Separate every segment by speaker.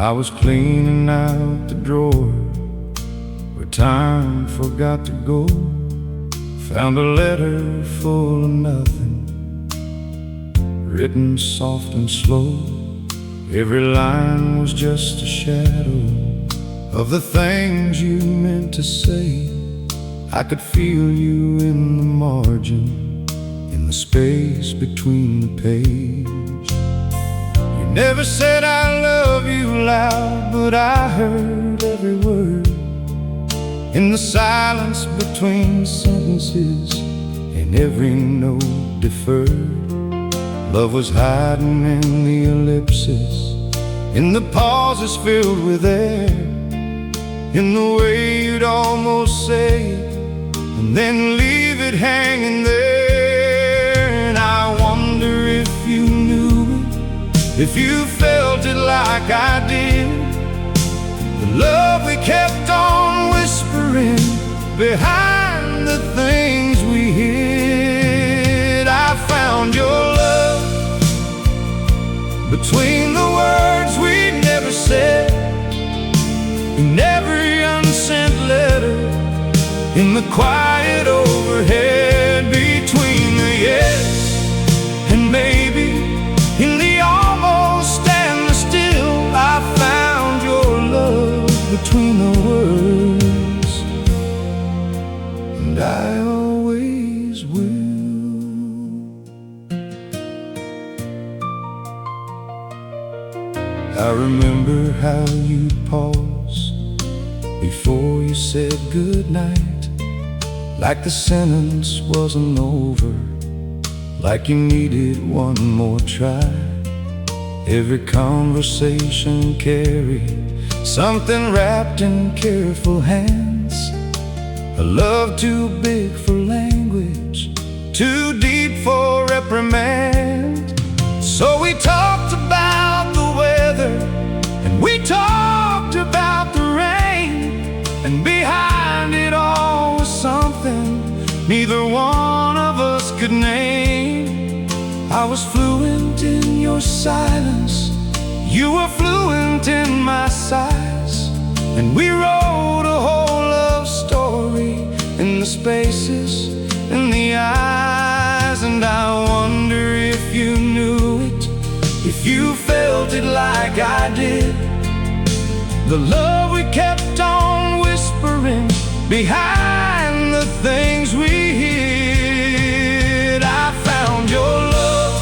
Speaker 1: I was cleaning out the drawer where time forgot to go. Found a letter full of nothing, written soft and slow. Every line was just a shadow of the things you meant to say. I could feel you in the margin, in the space between the page. You never said I love you loud, but I heard every word in the silence between sentences, and every note deferred. Love was hiding in the ellipses, in the pauses filled with air, in the way you'd almost say it and then leave it hanging there. And I wonder if you knew it, if you felt it like I did. The love we kept on whispering behind the things we hid. I found your love between the words we never said, in every unsent letter, in the quiet overhead, between the yes and maybe, in the almost and the still. I found your love between the words, and I always will. I remember how you paused before you said goodnight, like the sentence wasn't over, like you needed one more try. Every conversation carried something wrapped in careful hands, a love too big for language, too deep for reprimand. So we talked about the weather, and we talked about the rain, and behind it all was something neither one of us could name. I was fluent in your silence, you were fluent in my sighs, and we wrote a whole love story in the spaces, in the eyes. And I wonder if you knew it, if you felt it like I did. The love we kept on whispering behind the things we hid. I found your love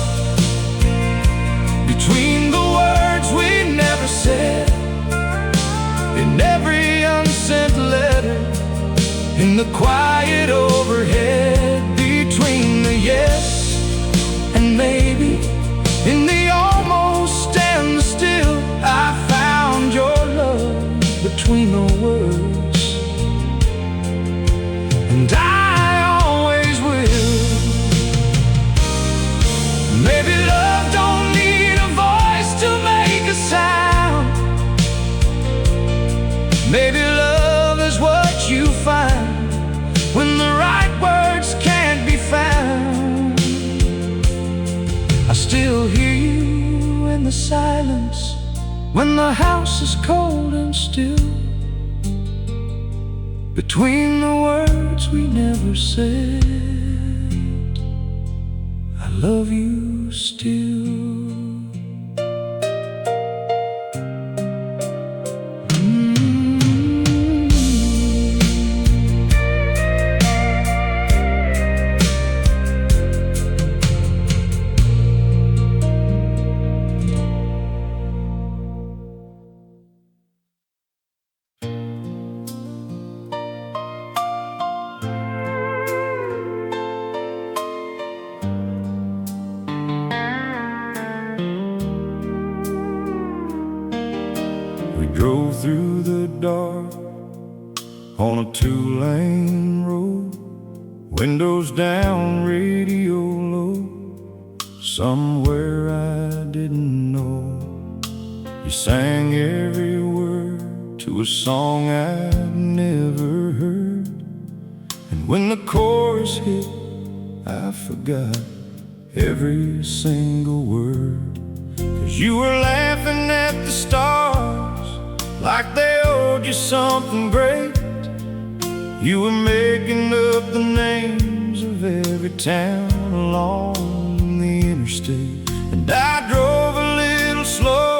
Speaker 1: between the words we never said, in every unsent letter, in the quiet overhead, between the yes and maybe, in the almost and the still. I found your love between the words, and I always will. Maybe love don't need a voice to make a sound. Maybe love is what you find when the right words can't be found. I still hear you in the silence when the house is cold and still, between the words we never said. I love you still. Drove through the dark on a two-lane road, windows down, radio low. Somewhere I didn't know, you sang every word to a song I'd never heard. And when the chorus hit, I forgot every single word, 'cause you were laughing at the stars like they owed you something great. You were making up the names of every town along the interstate, and I drove a little slow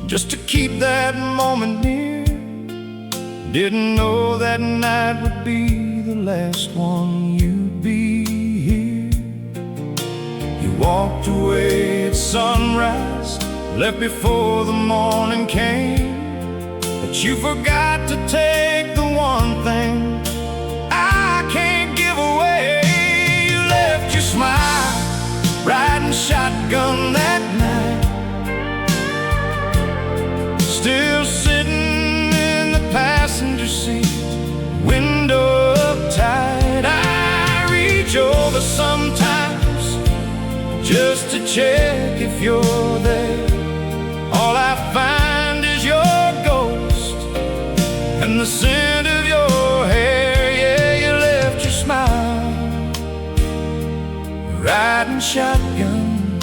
Speaker 1: just to keep that moment near. Didn't know that night would be the last one you'd be here. You walked away at sunrise, left before the morning came, but you forgot to take the one thing I can't give away. You left your smile riding shotgun that night, still sitting in the passenger seat, window up tight. I reach over sometimes just to check if you're there. All I find is your ghost and the scent of your hair. Yeah, you left your smile riding shotgun,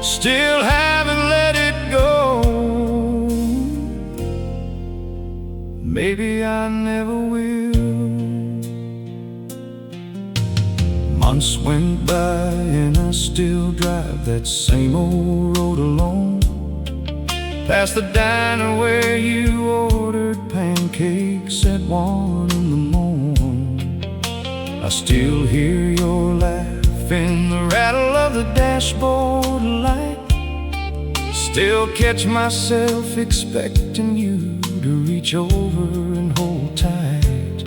Speaker 1: still haven't let it go. Maybe I never will. Months went by and I still drive that same old road alone, past the diner where you ordered pancakes at 1 in the morning. I still hear your laugh in the rattle of the dashboard light, still catch myself expecting you to reach over and hold tight.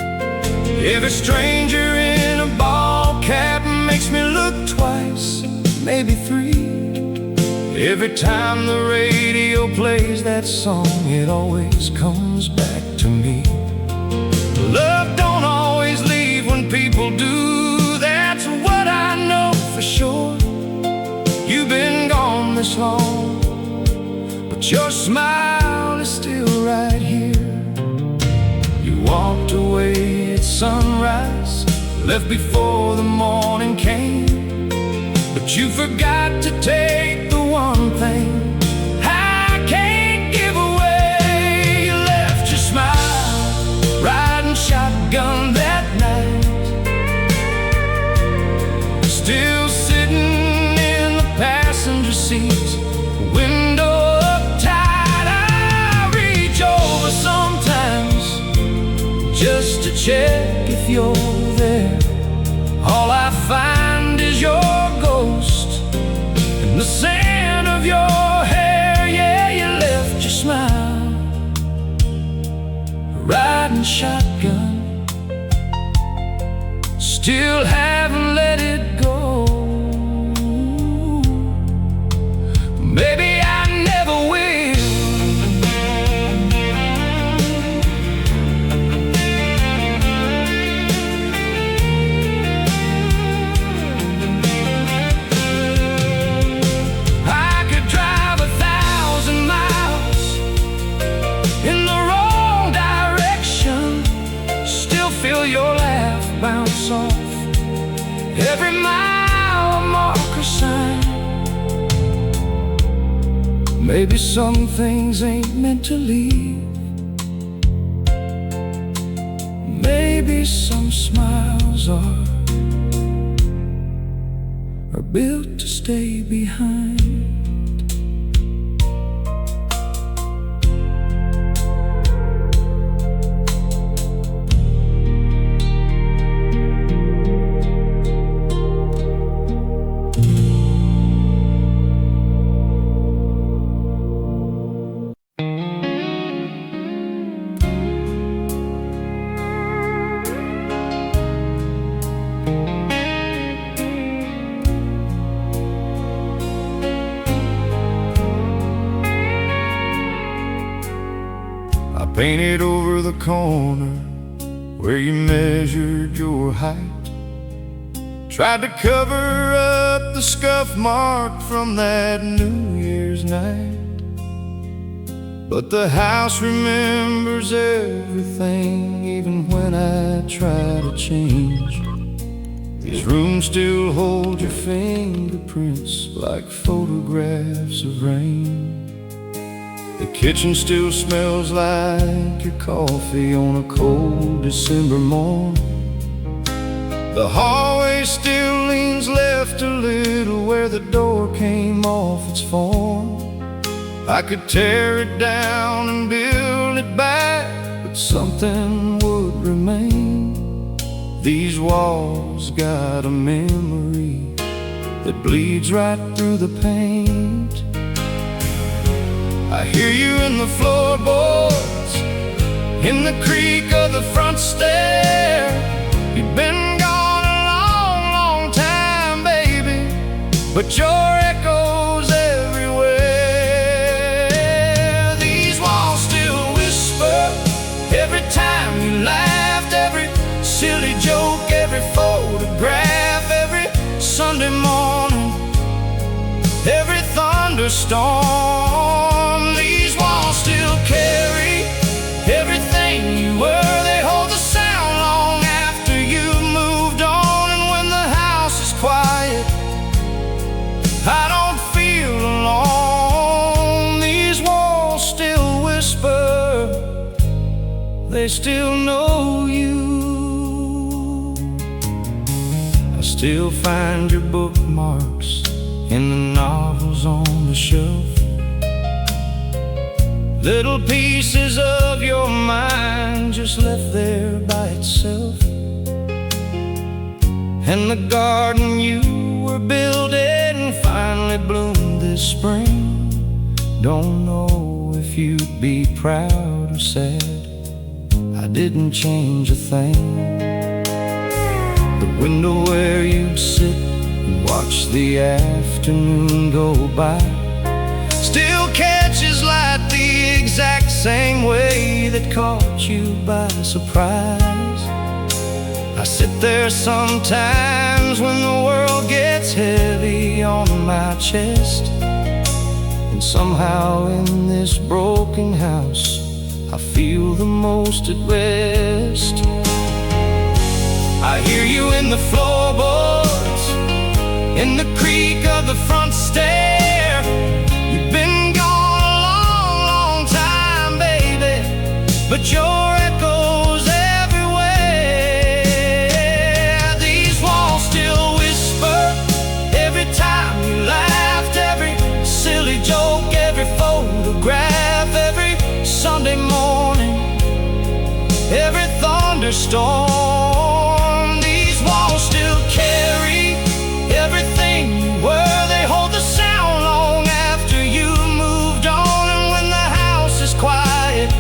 Speaker 1: Every stranger in a ball cap makes me look twice, maybe three. Every time the radio plays that song, it always comes back to me. Love don't always leave when people do, that's what I know for sure. You've been gone this long, but your smile is still right here. You walked away at sunrise, left before the morning came, but you forgot to take the one thing I can't give away. You left your smile riding shotgun that night, still sitting in the passenger seat, window up tight. I reach over sometimes just to check if you're there. All I find is your ghost and the scent of your hair. Yeah, you left your smile riding shotgun, still haven't let it go. Maybe I never will. Your laugh bounce off every mile marker sign. Maybe some things ain't meant to leave. Maybe some smiles are built to stay behind. Painted over the corner where you measured your height, tried to cover up the scuff mark from that New Year's night. But the house remembers everything, even when I try to change. These rooms still hold your fingerprints like photographs of rain. The kitchen still smells like your coffee on a cold December morn. The hallway still leans left a little where the door came off its form. I could tear it down and build it back, but something would remain. These walls got a memory that bleeds right through the paint. I hear you in the floorboards, in the creak of the front stair. You've been gone a long, long time, baby, but your echo's everywhere. These walls still whisper every time you laughed, every silly joke, every photograph, every Sunday morning, every thunderstorm. These walls still carry everything you were. They hold the sound long after you've moved on. And when the house is quiet, I don't feel alone. These walls still whisper, they still know you. I still find your bookmarks in the novels on the shelf, little pieces of your mind just left there by itself. And the garden you were building finally bloomed this spring. Don't know if you'd be proud or sad, I didn't change a thing. The window where you'd sit and watch the afternoon go by still catches light the exact same way that caught you by surprise. I sit there sometimes when the world gets heavy on my chest, and somehow in this broken house I feel the most at rest. I hear you in the floorboards, in the creak of the front stair. You've been gone a long, long time, baby, but your echo's everywhere. These walls still whisper every time you laughed, every silly joke, every photograph, every Sunday morning, every thunderstorm. These walls still carry everything you were. They hold the sound long after you moved on. And when the house is quiet,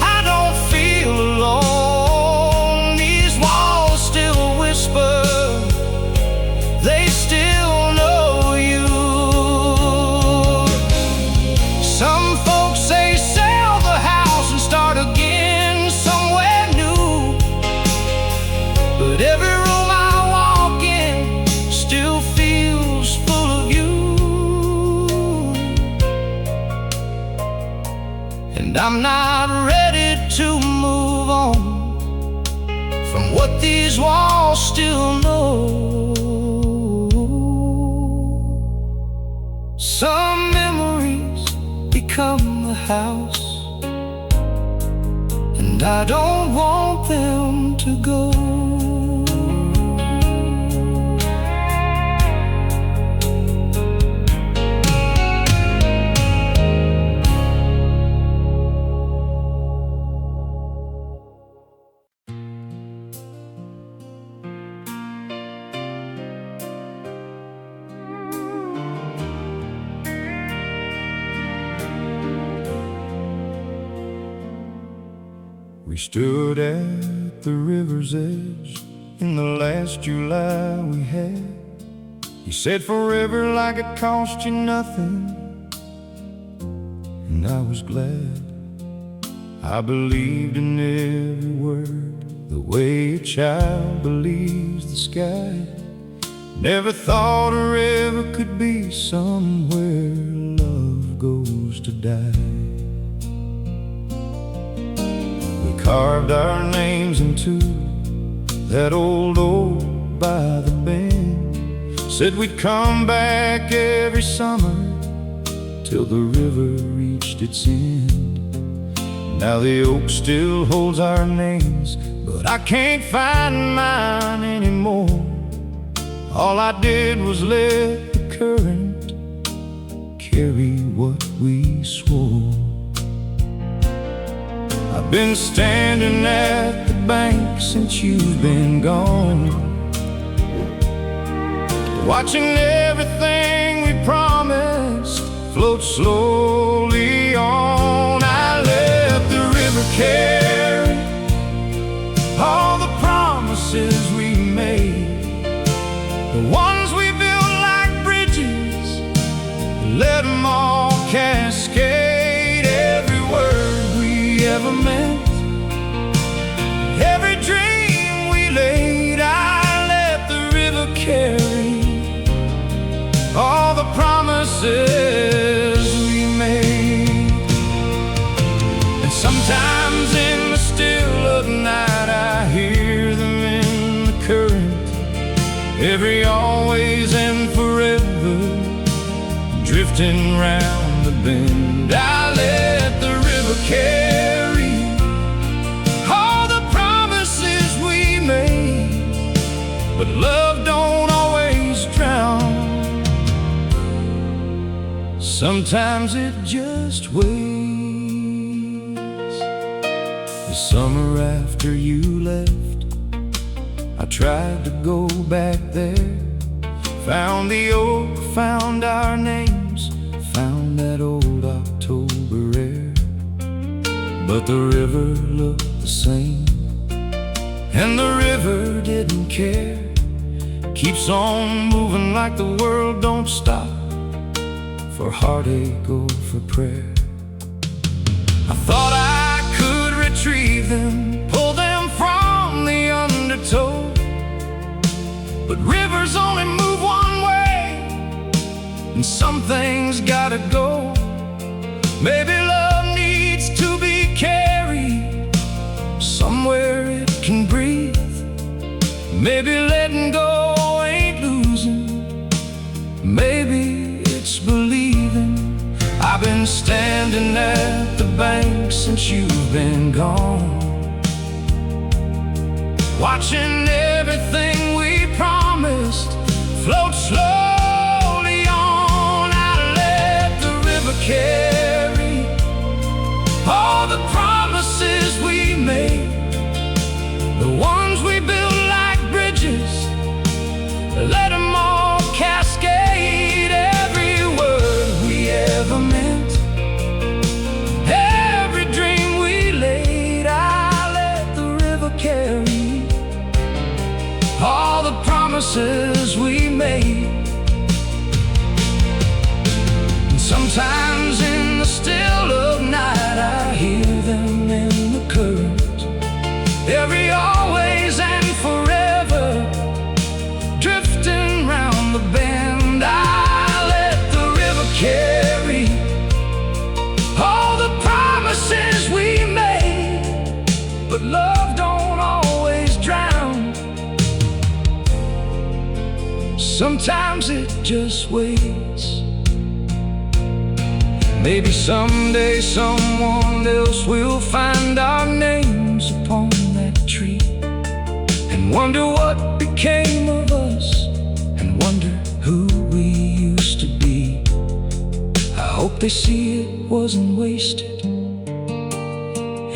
Speaker 1: I don't feel alone. These walls still whisper, they still know you. Some folks say sell the house and start again somewhere new, but every room I walk in still feels full of you. And I'm not ready to move on from what these walls still know. Some memories become the house, and I don't want them to go. We stood at the river's edge in the last July we had. You said forever like it cost you nothing, and I was glad. I believed in every word, the way a child believes the sky. Never thought a river could be somewhere love goes to die. Carved our names into that old oak by the bend. Said we'd come back every summer till the river reached its end. Now the oak still holds our names, but I can't find mine anymore. All I did was let the current carry what we swore. I've been standing at the bank since you've been gone, watching everything we promised float slowly on. I let the river carry all the promises we made, the ones we built like bridges, let them all cascade. Every word we ever meant, every dream we laid, I let the river carry all the promises we made. And sometimes in the still of night I hear them in the current, every always and forever, drifting round the bend. I let the river carry all the promises we made, but love don't always drown. Sometimes it just waits. The summer after you left, I tried to go back there, found the oak, found our names, found that old October air. But the river looked the same, and the river didn't care. Keeps on moving like the world don't stop for heartache or for prayer. I thought I could retrieve them, pull them from the undertow, but rivers only move one way, and some things gotta go. Maybe love needs to be carried somewhere it can breathe. Maybe letting go ain't losing, maybe it's believing. I've been standing at the bank since you've been gone, watching everything we promised float slowly on. I let the river carry all the promises we made, the ones we built like bridges, let them all cascade. Every word we ever meant, every dream we laid, I let the river carry all the promises we made. And sometimes in the still of night I hear them in the current, every always and forever, drifting round the bend. I let the river carry all the promises we made, but love don't always drown. Sometimes it just waits. Maybe someday someone else will find our names upon that tree, and wonder what became of us, and wonder who we used to be. I hope they see it wasn't wasted,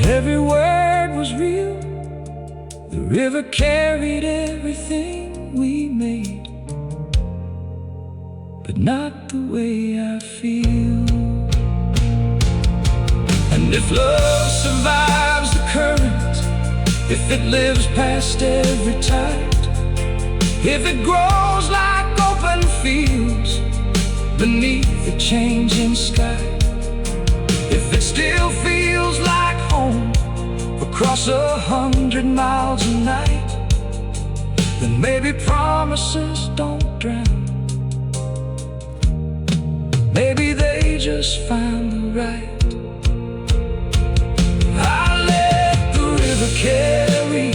Speaker 1: every word was real. The river carried everything we made, but not the way I feel. And if love survives the current, if it lives past every tide, if it grows like open fields beneath the changing sky, if it still feels like home across 100 miles a night, then maybe promises don't drown. Maybe they just find the right. I let the river carry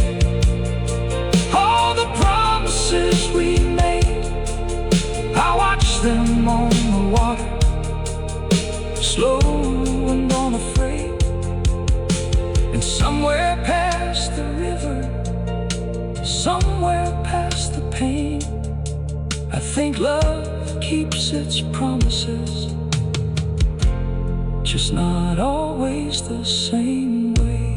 Speaker 1: all the promises we made. I watch them on the water, slow and And somewhere past the river, somewhere past the pain, I think love keeps its promises, just not always the same way.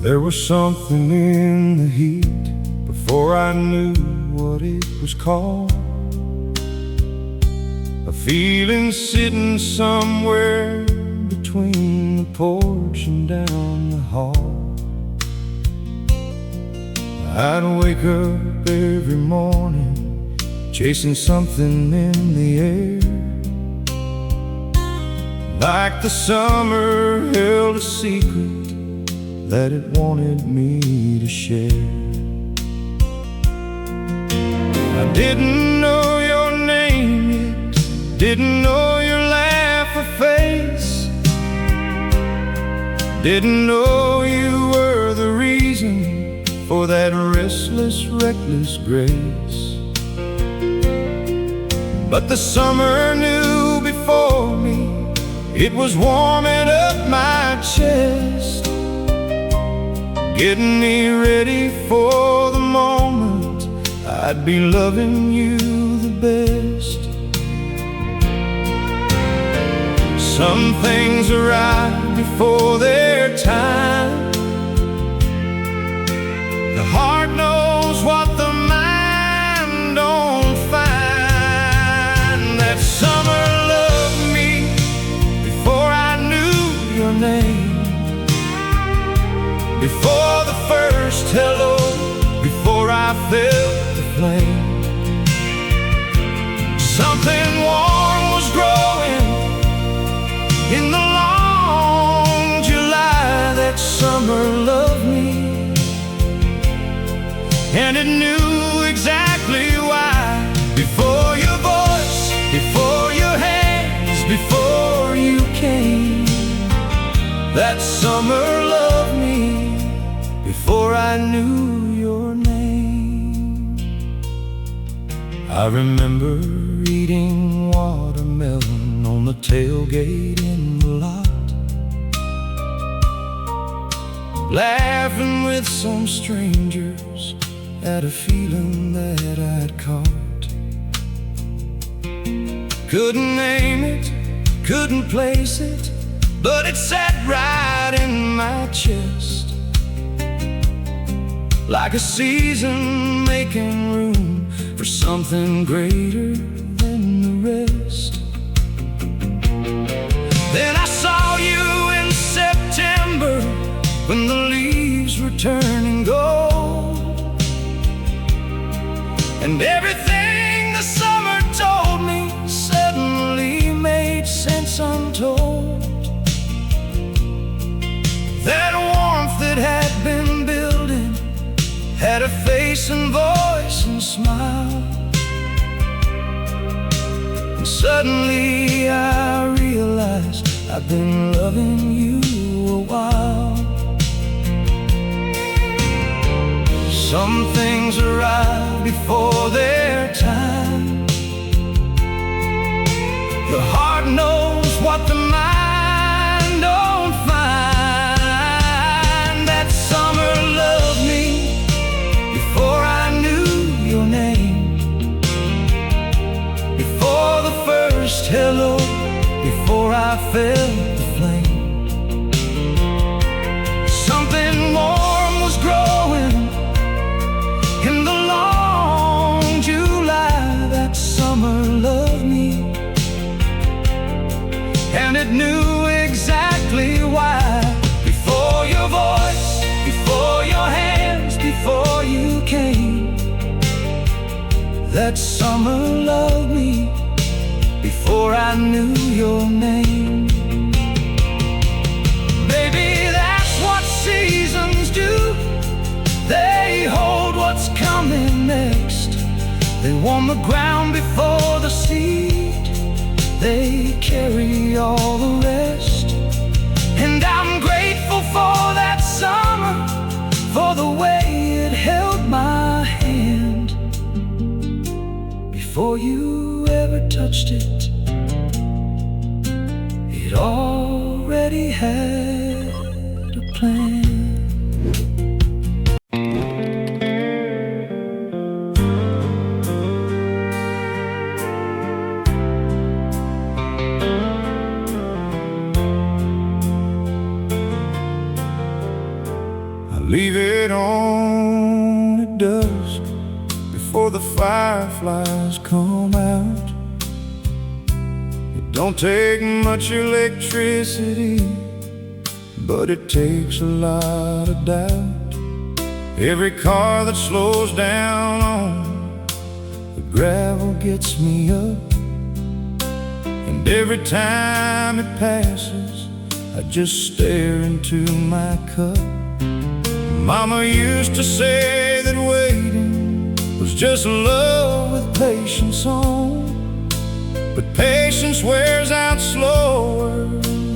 Speaker 1: There was something in the heat before I knew what it was called, a feeling sitting somewhere between the porch and down the hall. I'd wake up every morning chasing something in the air, like the summer held a secret that it wanted me to share. I didn't know your name yet, didn't know your laugh or face, didn't know you were the reason for that restless, reckless grace. But the summer knew before me, it was warming up my chest, getting me ready for the moment I'd be loving you the best. Some things arrive before their time. The heart knows what the mind don't find. That summer loved me before I knew your name, before the first hello, before I felt the flame. Something warm was growing in the long July. That summer loved me, and it knew exactly why. Before your voice, before your hands, before you came, that summer loved me before I knew your name. I remember eating watermelon on the tailgate in the lot, laughing with some strangers at a feeling that I'd caught. Couldn't name it, couldn't place it, but it sat right in my chest, like a season making room for something greater than the rest. Then I saw you in September, when the leaves were turning gold, and everything the summer told me suddenly made sense untold. That warmth that had been building had a face and voice and smile, and suddenly I realized I've been loving you a while. Some things arrive before their time. The heart knows what the mind don't find. That summer loved me before I knew your name, before the first hello, before I felt the flame. Something warm was growing in the long July. That summer loved me, and it knew exactly why. Before your voice, before your hands, before you came, that summer loved me before I I knew your name. Baby, that's what seasons do. They hold what's coming next. They warm the ground before the seed. They carry all the rest. And I'm grateful for that summer, for the way it held my hand. Before you ever touched it, it already had a plan. Leave it on at dusk before the fireflies come out. It don't take much electricity, but it takes a lot of doubt. Every car that slows down on the gravel gets me up, and every time it passes, I just stare into my cup. Mama used to say that waiting was just love with patience on, but patience wears out slower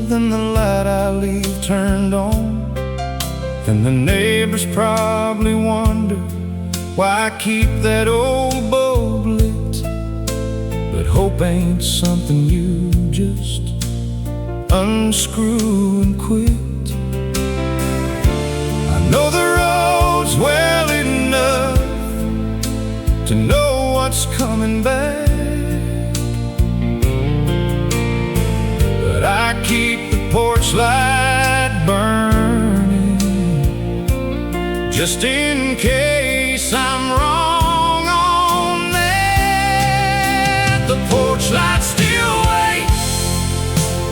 Speaker 1: than the light I leave turned on. And the neighbors probably wonder why I keep that old bulb lit, but hope ain't something you just unscrew and quit. Know the roads well enough to know what's coming back, but I keep the porch light burning just in case I'm wrong on that. The porch light still waits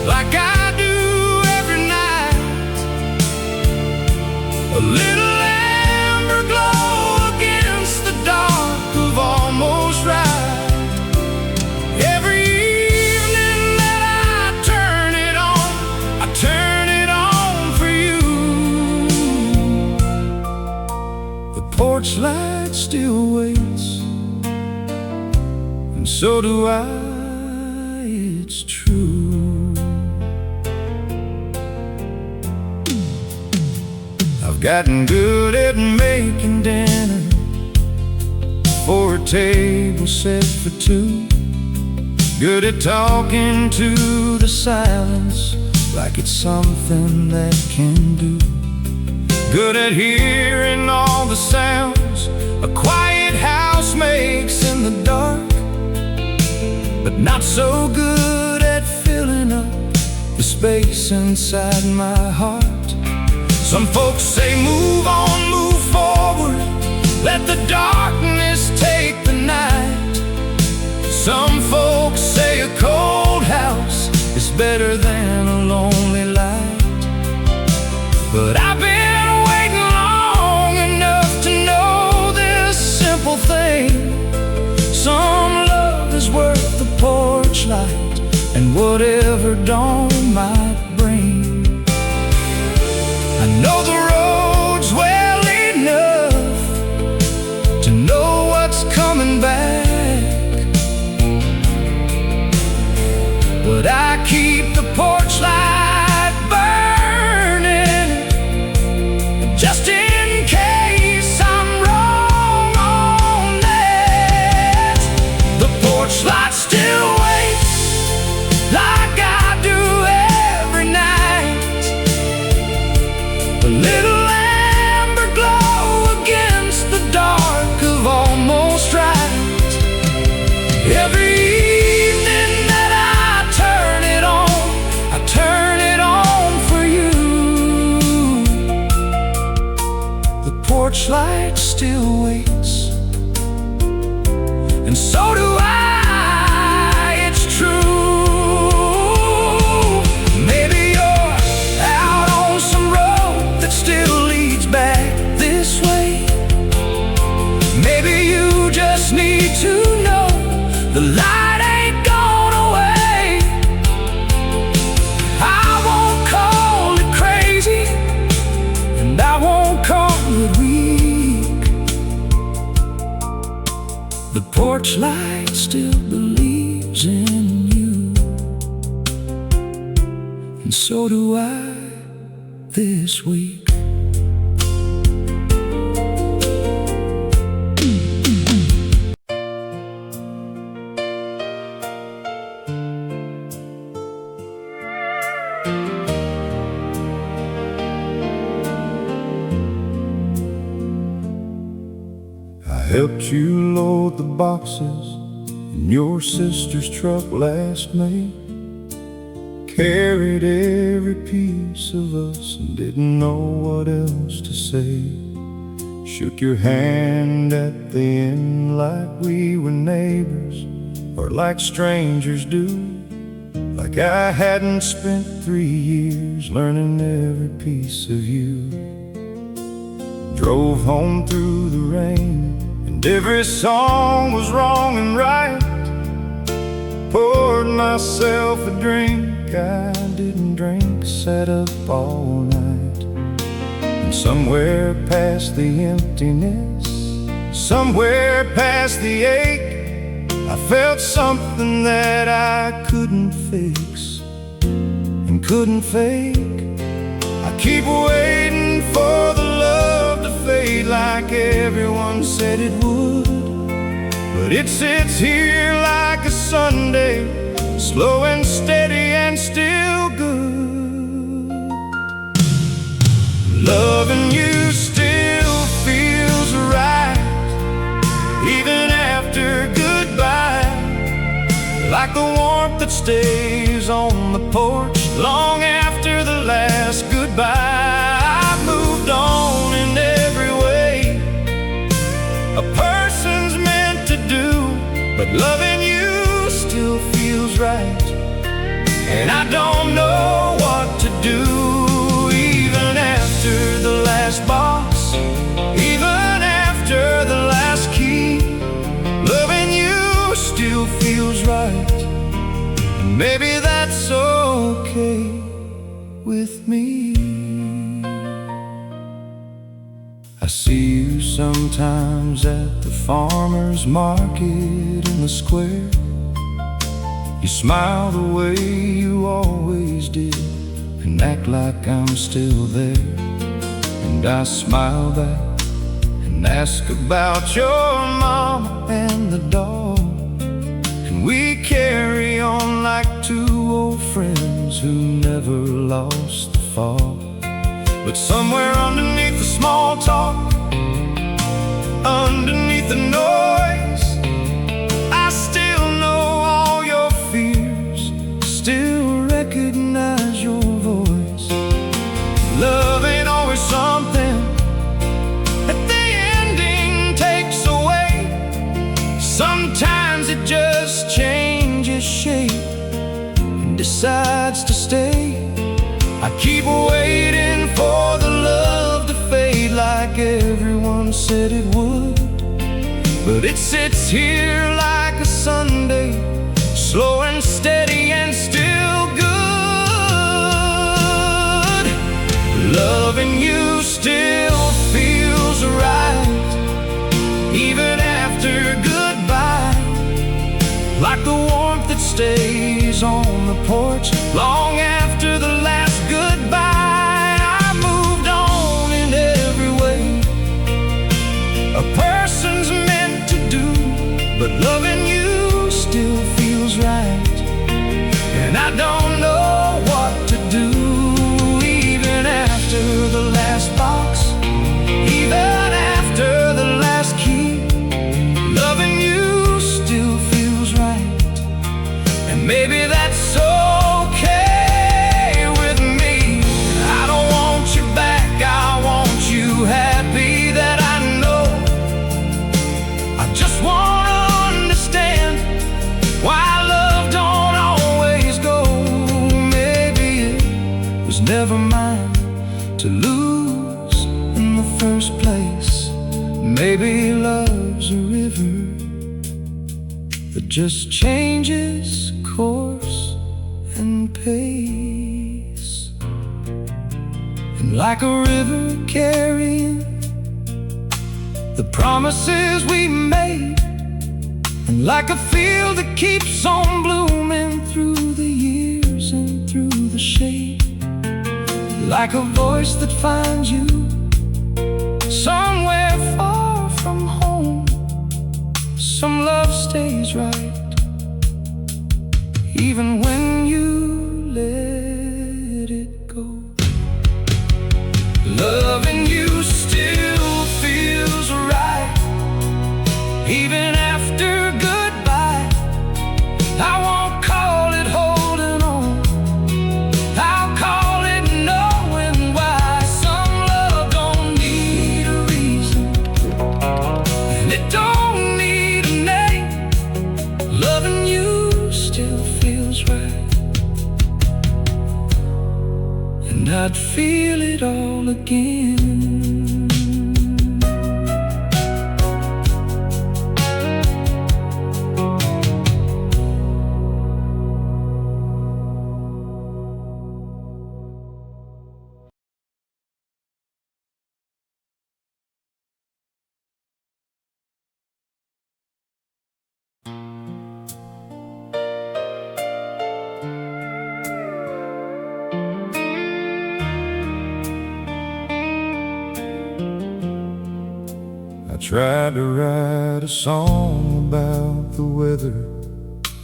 Speaker 1: like I do every night. A little amber glow against the dark of almost right. Every evening that I turn it on for you. The porch light still waits, and so do I, it's true. I've gotten good at making dinner for a table set for two. Good at talking to the silence like it's something that can do. Good at hearing all the sounds a quiet house makes in the dark, but not so good at filling up the space inside my heart. Some folks say move on, move forward, let the darkness take the night. Some folks say a cold house is better than a lonely light, but I've been waiting long enough to know this simple thing. Some love is worth the porch light and whatever dawn might bring. I know the roads well enough to know what's coming back, but I keep the porch light burning just in case I'm wrong on that. The porch light still waits like I do every night. A little amber glow against the dark of almost right. Every evening that I turn it on for you. The porch light still waits, and so do I, it's true. Maybe you're out on some road that still leads back this way. Maybe you just need to know the light ain't gone away. porch light still believes in you, and so do I this week. I helped you load the boxes in your sister's truck last May. Carried every piece of us and didn't know what else to say. Shook your hand at the end like we were neighbors, or like strangers do. Like I hadn't spent 3 years learning every piece of you. Drove home through the rain, and every song was wrong and right. Poured myself a drink I didn't drink, sat up all night. And somewhere past the emptiness, somewhere past the ache, I felt something that I couldn't fix and couldn't fake. I keep waiting for the love to fade like everyone said it would, but it sits here like a Sunday, slow and steady and still good. Loving you still feels right, even after goodbye. Like the warmth that stays on the porch long after the last goodbye. I've moved on in every way a person's meant to do, but loving you still feels right, and I don't know what to do. Even after the last box, even after the last key, loving you still feels right, and maybe that's okay with me. I see you sometimes at the farmer's market in the square. You smile the way you always did and act like I'm still there. And I smile back and ask about your mama and the dog, and we carry on like two old friends who never lost the fall. But somewhere underneath the small talk, underneath the noise, I still know all your fears, still recognize your voice. Love ain't always something that the ending takes away. Sometimes it just changes shape and decides to stay. I keep waiting for the love to fade like everyone said it would, but it sits here like a Sunday, slow and steady and still good. Loving you still feels right, even after goodbye. Like the warmth that stays on the porch long after the last goodbye. I moved on in every way a person's meant to do, but loving you still feels right, and I don't know what to do. Even after the last box, even after the last key, loving you still feels right, and maybe that's okay with me. I don't want you back, I want you happy, that I know. I just want to understand why love don't always go. Maybe it was never mine to lose in the first place. Maybe love's a river that just changes course and pace, and like a river carrying the promises we made, And like a field that keeps on blooming through the years and through the shade, like a voice that finds you somewhere far from home. Some love stays right, even when you let it go. Loving you still feels right, even after goodbye. I won't call it holding on, I'll call it knowing why. Some love don't need a reason, and it don't need a name. Loving you still feels right, and I'd feel it all again. Tried to write a song about the weather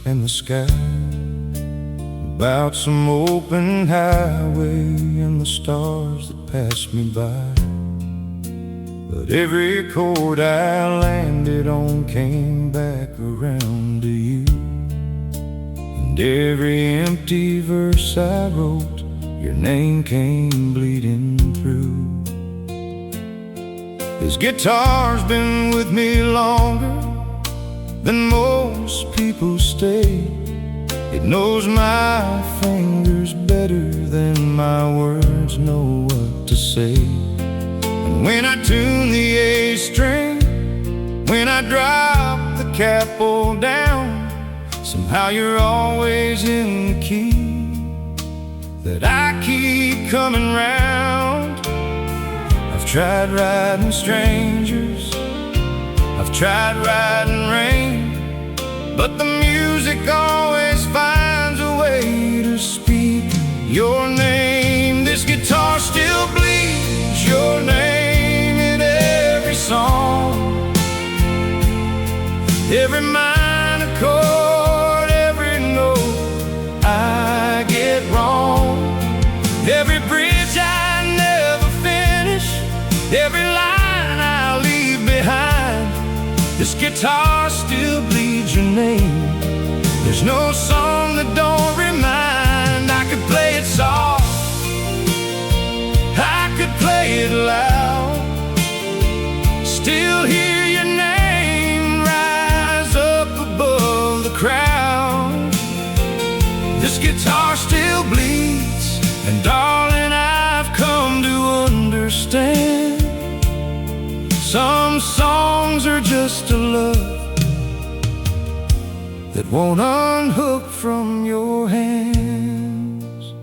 Speaker 1: and the sky, about some open highway and the stars that passed me by. But every chord I landed on came back around to you, and every empty verse I wrote, your name came bleeding through. This guitar's been with me longer than most people stay. It knows my fingers better than my words know what to say. And when I tune the A string, when I drop the capo down, somehow you're always in the key that I keep coming round. I've tried writing strangers, I've tried writing rain, but the music always finds a way to speak your name. This guitar still bleeds your name in every song, every minor chord, every note I get wrong, every bridge I never finish, every line I leave behind. This guitar still bleeds your name. There's no song that don't remind. I could play it soft, I could play it loud, still hear your name rise up above the crowd. This guitar still bleeds, and darling, I've come to understand, some songs are just a love that won't unhook from your hands.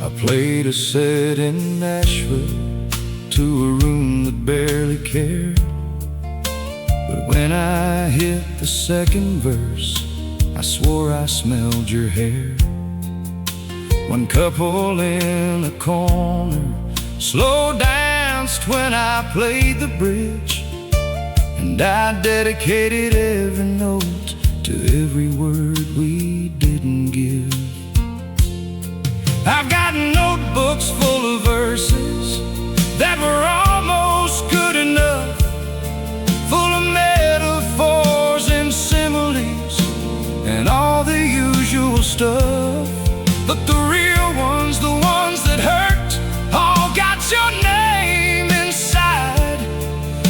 Speaker 1: I played a set in Nashville to a room that barely cared, but when I hit the second verse, I swore I smelled your hair. One couple in a corner slow danced when I played the bridge, and I dedicated every note to every word we didn't give. I've got notebooks full of verses that were almost good enough, full of metaphors and similes and all the usual stuff. But the real ones, the ones that hurt, all got your name inside.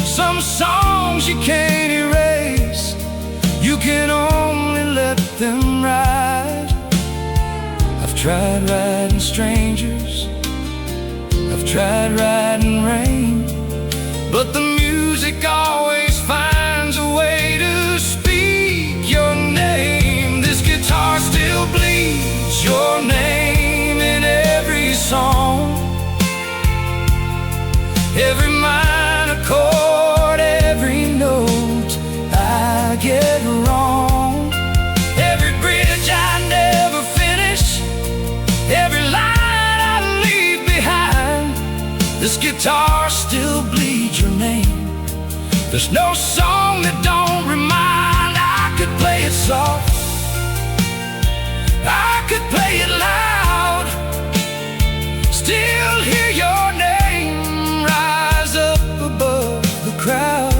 Speaker 1: Some songs you can't erase, you can only let them ride. I've tried writing strangers, I've tried writing rain, but the music always finds a way to speak your name. This guitar still bleeds your name in every song, every minor chord, every This guitar still bleeds your name. There's no song that don't remind. I could play it soft, I could play it loud, still hear your name rise up above the crowd.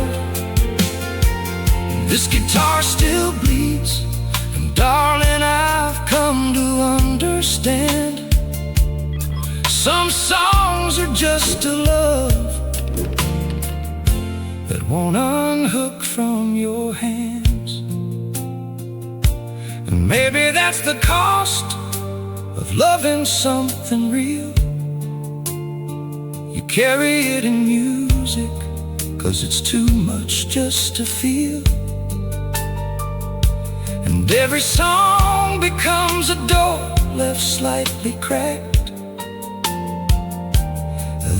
Speaker 1: This guitar still bleeds, and darling, I've come to understand. Some songs are just a love that won't unhook from your hands. And maybe that's the cost of loving something real. You carry it in music, 'cause it's too much just to feel. And every song becomes a door left slightly cracked.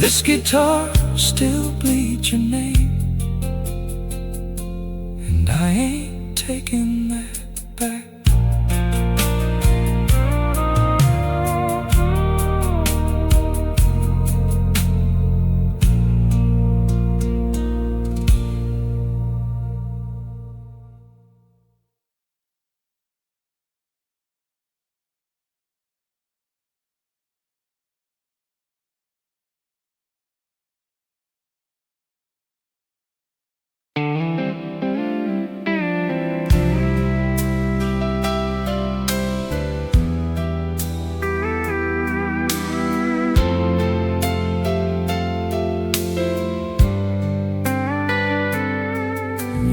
Speaker 1: This guitar still bleeds your name, and I ain't taking that back.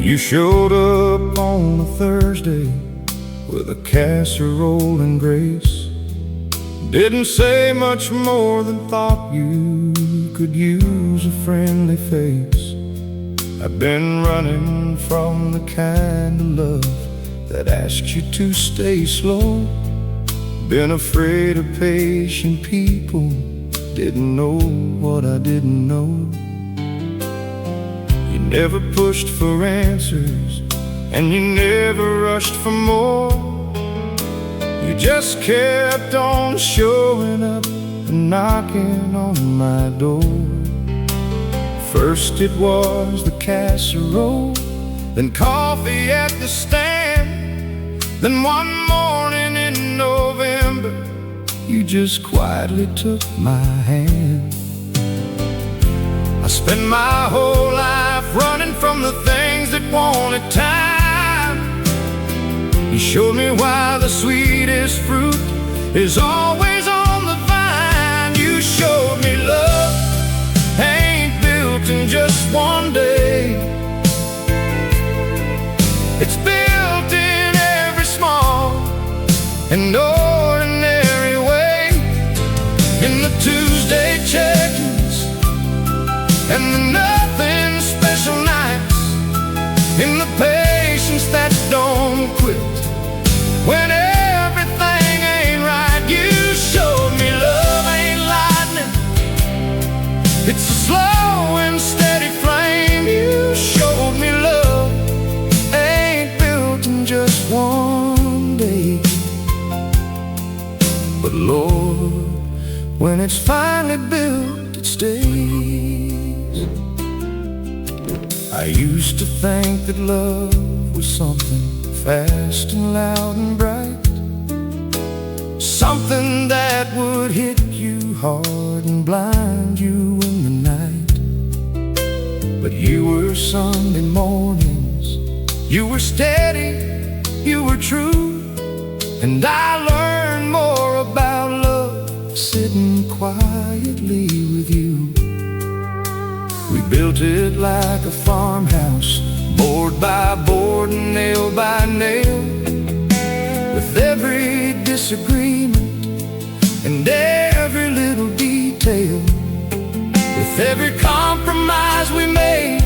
Speaker 1: You showed up on a Thursday with a casserole and grace. Didn't say much more than thought you could use a friendly face. I've been running from the kind of love that asks you to stay slow. Been afraid of patient people, didn't know what I didn't know. You never pushed for answers, and you never rushed for more. You just kept on showing up and knocking on my door. First it was the casserole, then coffee at the stand. Then one morning in November, you just quietly took my hand. I spent my whole life running from the things that wanted time. You showed me why the sweetest fruit is always on the vine. You showed me love ain't built in just one day. It's built in every small and ordinary way. In the Tuesday check-ins and the nothing special nights. In the patience that don't quit when everything ain't right. You showed me love ain't lightning, it's a slow and steady flame. You showed me love ain't built in just one day. But Lord, when it's finally built, it stays. I used to think that love was something fast and loud and bright, something that would hit you hard and blind you in the night. But you were Sunday mornings, you were steady, you were true. And I learned more about love sitting quietly with you. We built it like a farmhouse, board by board and nail by nail, with every disagreement and every little detail, with every compromise we made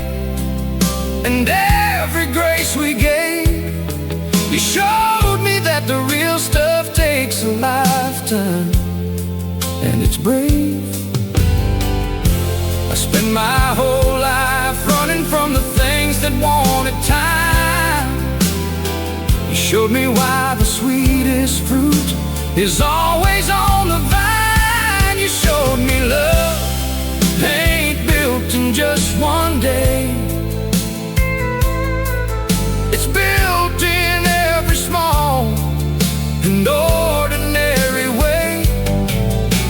Speaker 1: and every grace we gave. You showed me that the real stuff takes a lifetime, and it's brave. I spent my whole life running from the things that wanted time. You showed me why the sweetest fruit is always on the vine. You showed me love in just one day. It's built in every small and ordinary way,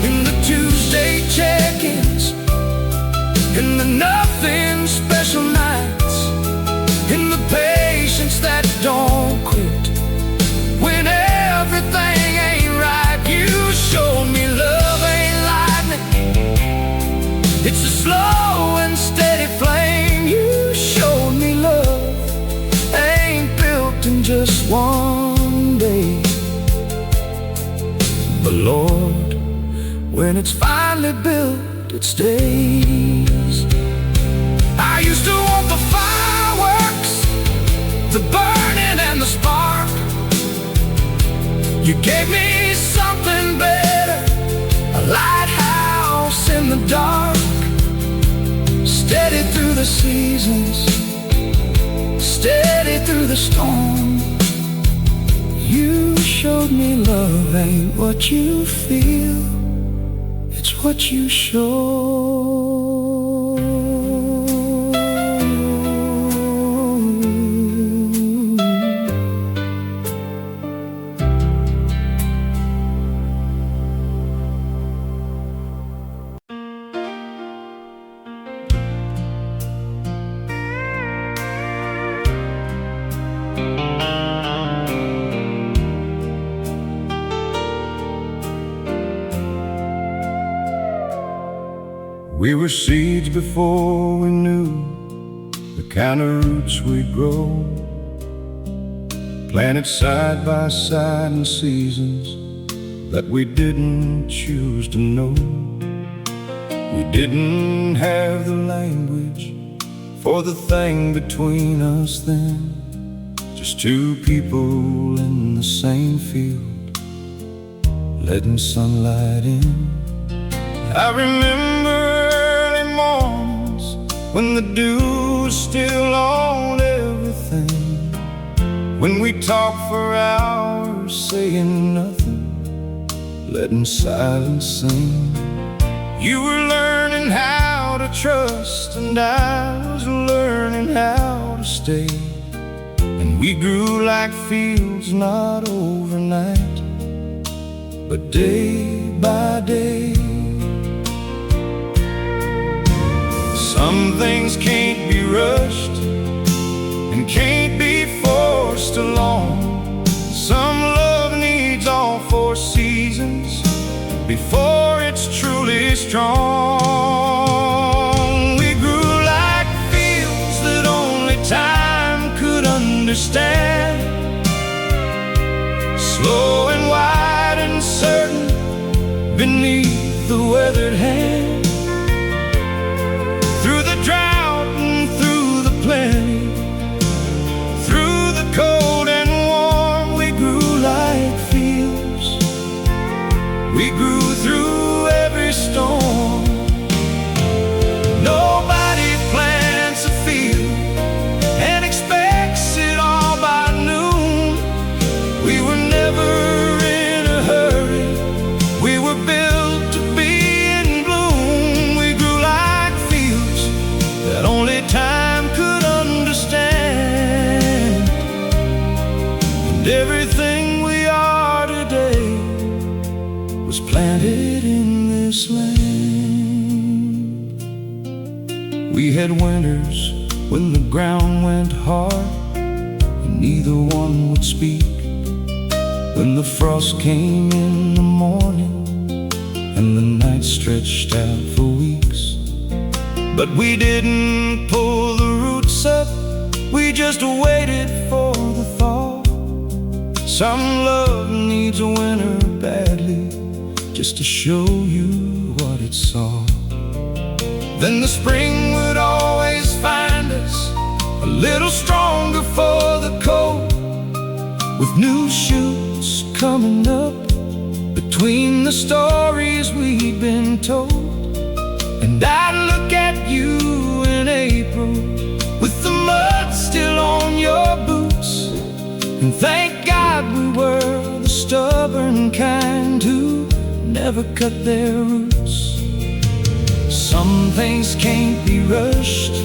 Speaker 1: in the Tuesday check-ins, in the nothing special nights, in the patience that don't quit when everything ain't right. You showed me love ain't lightning, it's a slow and steady flame. You showed me love ain't built in just one day. But Lord, when it's finally built, it stays. I used to want the fireworks, the burning and the spark. You gave me something better, a lighthouse in the dark. Steady through the seasons, steady through the storm. You showed me love ain't what you feel, it's what you show. We were seeds before we knew the kind of roots we'd grow, planted side by side in seasons that we didn't choose to know. We didn't have the language for the thing between us then, just two people in the same field, letting sunlight in. I remember early mornings when the dew was still on everything, when we talked for hours saying nothing, letting silence sing. You were learning how to trust and I was learning how to stay, and we grew like fields not overnight but day by day. Some things can't be rushed and can't be forced along. Some love needs all four seasons before it's truly strong. We grew like fields that only time could understand, slow and wide and certain beneath the weathered hand. Through the drought and through the plenty, through the cold and warm, we grew like fields. We grew through every storm. Nobody plants a field and expects it all by noon. We were never in a hurry, we were built to be in bloom. We grew like fields that only time could understand, and everything we are today was planted in this land. We had winters when the ground went hard and neither one would speak, when the frost came in the morning and the night stretched out for weeks. But we didn't pull the roots up, we just waited for the thaw. Some love needs a winter badly just to show you what it saw. Then the spring would always find us a little stronger for the cold, with new shoots coming up between the stories we'd been told. And I'd look at you in April with the mud still on your boots, and thank God we were the stubborn kind who never cut their roots. Some things can't be rushed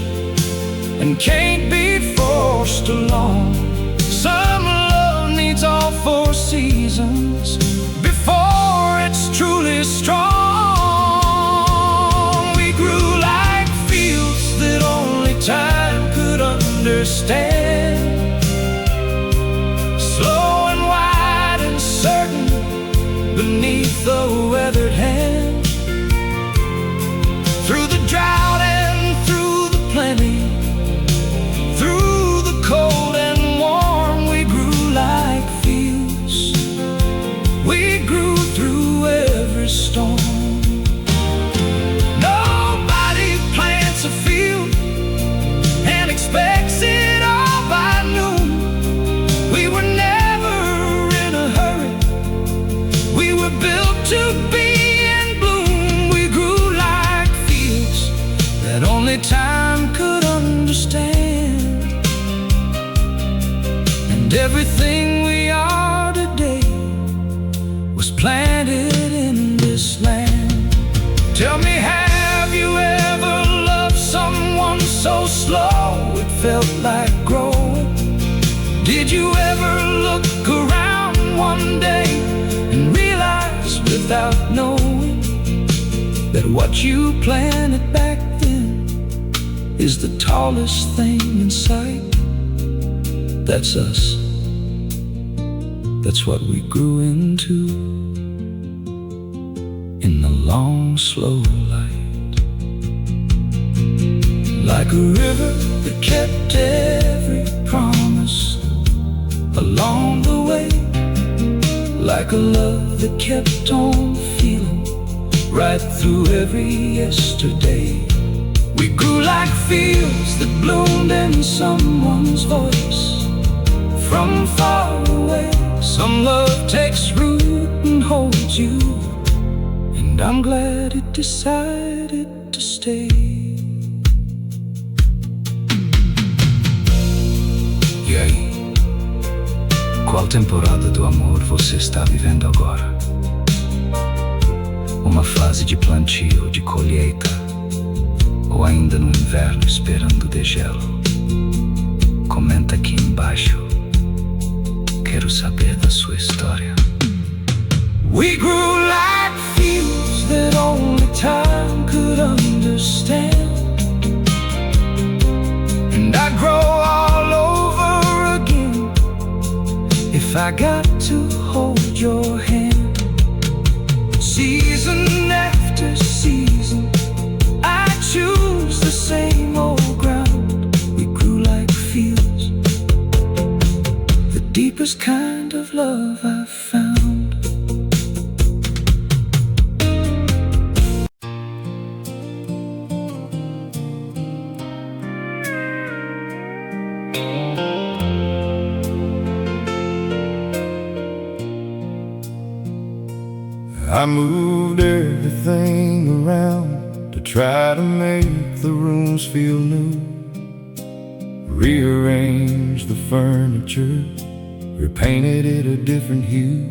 Speaker 1: and can't be forced along. Some love needs all four seasons before it's truly strong. We grew like fields that only time could understand, slow and wide and certain beneath the weathered hand. Through the drought and through the plenty, through the cold and warm, we grew like fields. We grew through every storm. Nobody plants a field and expects it all by noon. We were never in a hurry. We were built to be in bloom. We grew like fields that only time could understand. And everything we are today was planted in this land. Tell me, have you ever loved someone so slow it felt like growing? Did you ever look around one day and realize without knowing that what you planted back then is the tallest thing in sight? That's us. That's what we grew into in the long, slow light. Like a river that kept every promise along the way. Like a love that kept on feeling right through every yesterday. We grew like fields that bloomed in someone's voice from far away. Some love takes root and holds you, and I'm glad it decided to stay. E aí? Qual temporada do amor você está vivendo agora? Uma fase de plantio, de colheita, ou ainda no inverno esperando o degelo? Comenta aqui embaixo. Quero saber da sua história. We grew like fields that only time could understand. And I grow all over again if I got to hold your hand. Season after season, I choose the same old ground. We grew like fields, the deepest kind of love I've found. I moved everything around to try to make the rooms feel new. Rearranged the furniture, repainted it a different hue.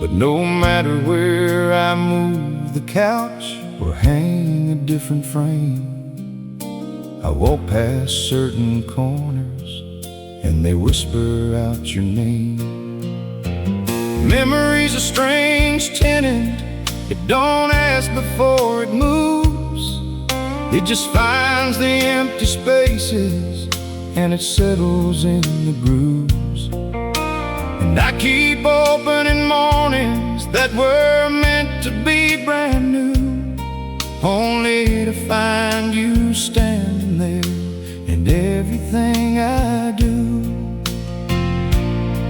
Speaker 1: But no matter where I move the couch or hang a different frame, I walk past certain corners and they whisper out your name. Memory's a strange tenant. It don't ask before it moves. It just finds the empty spaces and it settles in the grooves. And I keep opening mornings that were meant to be brand new, only to find you standing there in everything I do.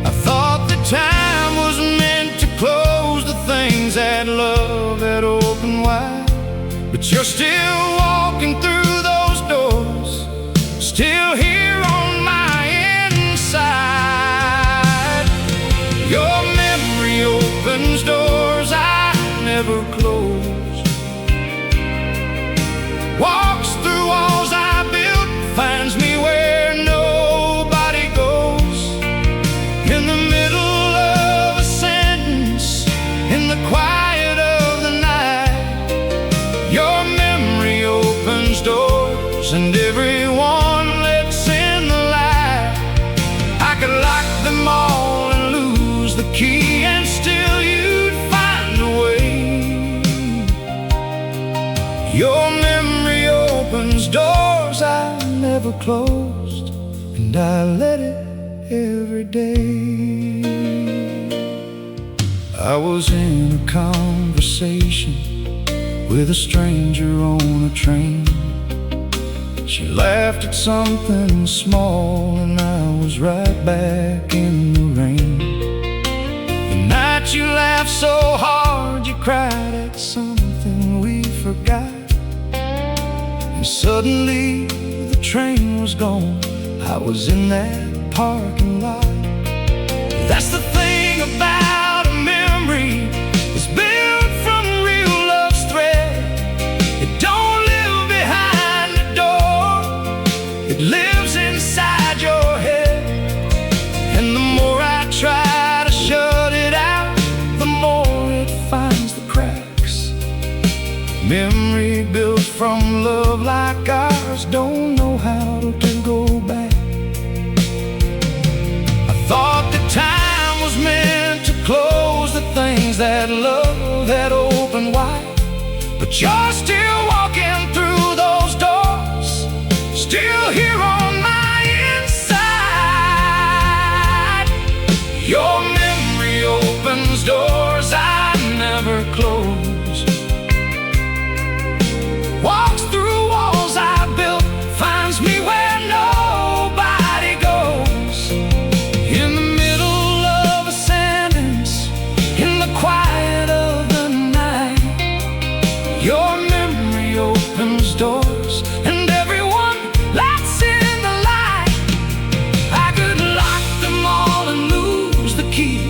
Speaker 1: I thought the time was meant to close the things that love had opened wide, but you're still walking through those doors, still here on my inside. Your memory opens doors I never closed, walks through walls I built, finds me where nobody goes. In the middle of a sentence, in the quiet of the night, your memory never closed, and I let it every day. I was in a conversation with a stranger on a train. She laughed at something small, and I was right back in the rain. The night you laughed so hard, you cried at something we forgot. And suddenly the train was gone, I was in that parking lot. That's the thing about a memory, it's built from real love's thread. It don't live behind the door, it lives inside your head. And the more I try to shut it out, the more it finds the cracks. Memory built from love like ours don't know how to go back. I thought that time was meant to close the things that love had opened wide, but you're still walking through those doors, still here on my inside. Your memory opens doors I never closed, walks through walls I built, finds me where nobody goes. In the middle of a sentence, in the quiet of the night, your memory opens doors, and everyone lets in the light. I could lock them all and lose the key,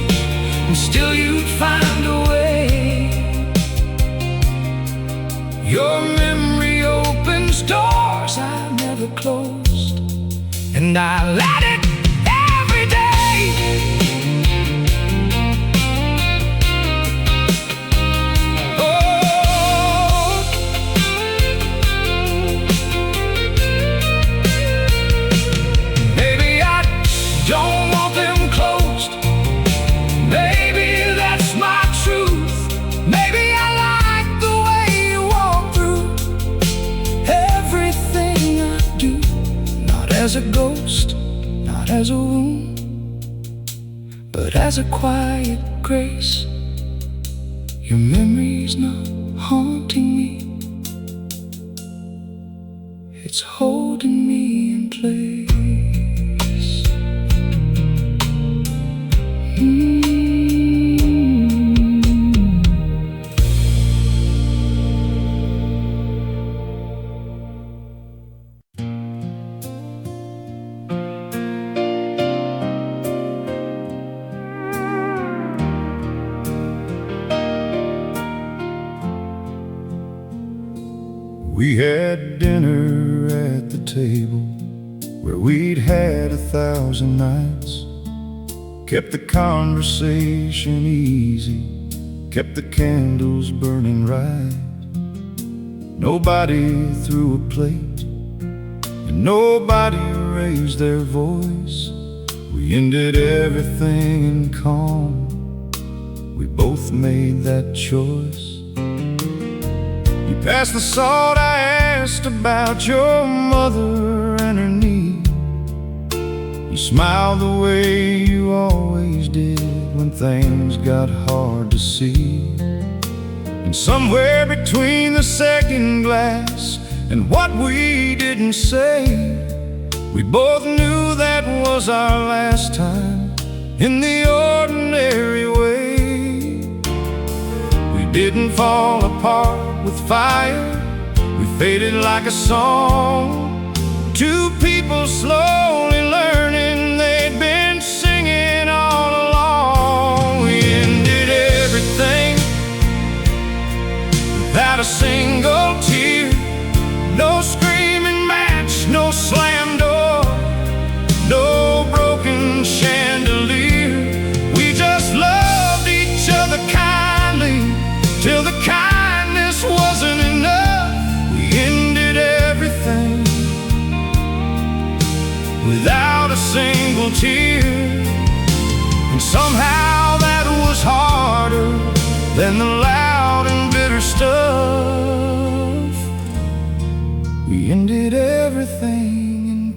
Speaker 1: and still you'd find a way. Your memory opens doors I never closed, and I let it every day. Oh, maybe I don't want them closed, maybe that's my truth. Maybe I like the way you walk through everything I do, not as a ghost, not as a wound, but as a quiet grace. Your memory's not haunting me, it's holding me in place. We had dinner at the table where we'd had 1,000 nights. Kept the conversation easy, kept the candles burning right. Nobody threw a plate, and nobody raised their voice. We ended everything in calm, we both made that choice. You passed the salt, I asked about your mother and her knee. You smiled the way you always did when things got hard to see. And somewhere between the second glass and what we didn't say, we both knew that was our last time in the ordinary way. We didn't fall apart with fire, we faded like a song. Two people slowly learning they'd been singing all along. We ended everything without a single tear, no screaming match, no slam door, no broken chandelier. We just loved each other kindly till the kindness wasn't enough. We ended everything without a single tear. And somehow that was harder than the loud and bitter stuff. We ended everything in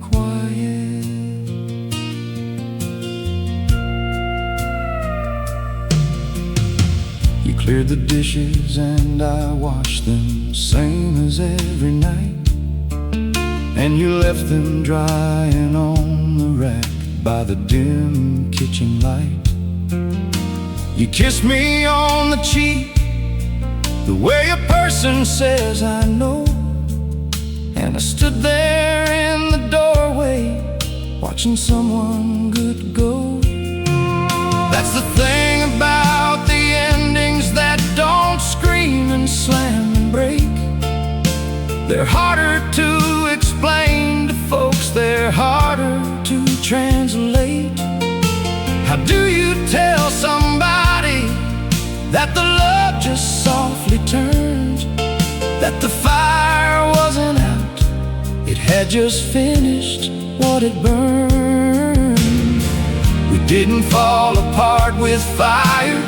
Speaker 1: cleared the dishes and I washed them, same as every night. And you left them drying on the rack by the dim kitchen light. You kissed me on the cheek, the way a person says I know. And I stood there in the doorway, watching someone good go. That's the thing about the endings that don't scream and slam and break. They're harder to explain to folks, they're harder to translate. How do you tell somebody that the love just softly turned, that the fire wasn't out, it had just finished what it burned? We didn't fall apart with fire,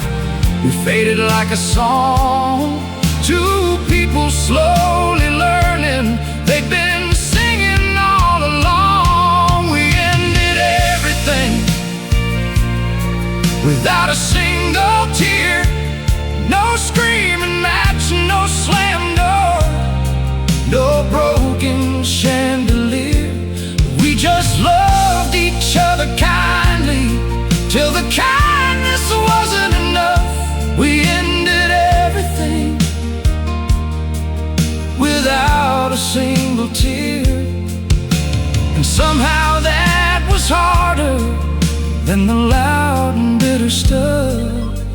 Speaker 1: we faded like a song. Two people slowly learning, they'd been singing all along. We ended everything without a single tear, no screaming match, no slam door, no broken chandelier. We just loved each other kindly till the kindness wasn't enough. We ended everything without a single tear. And somehow that was harder than the loud and bitter stuff.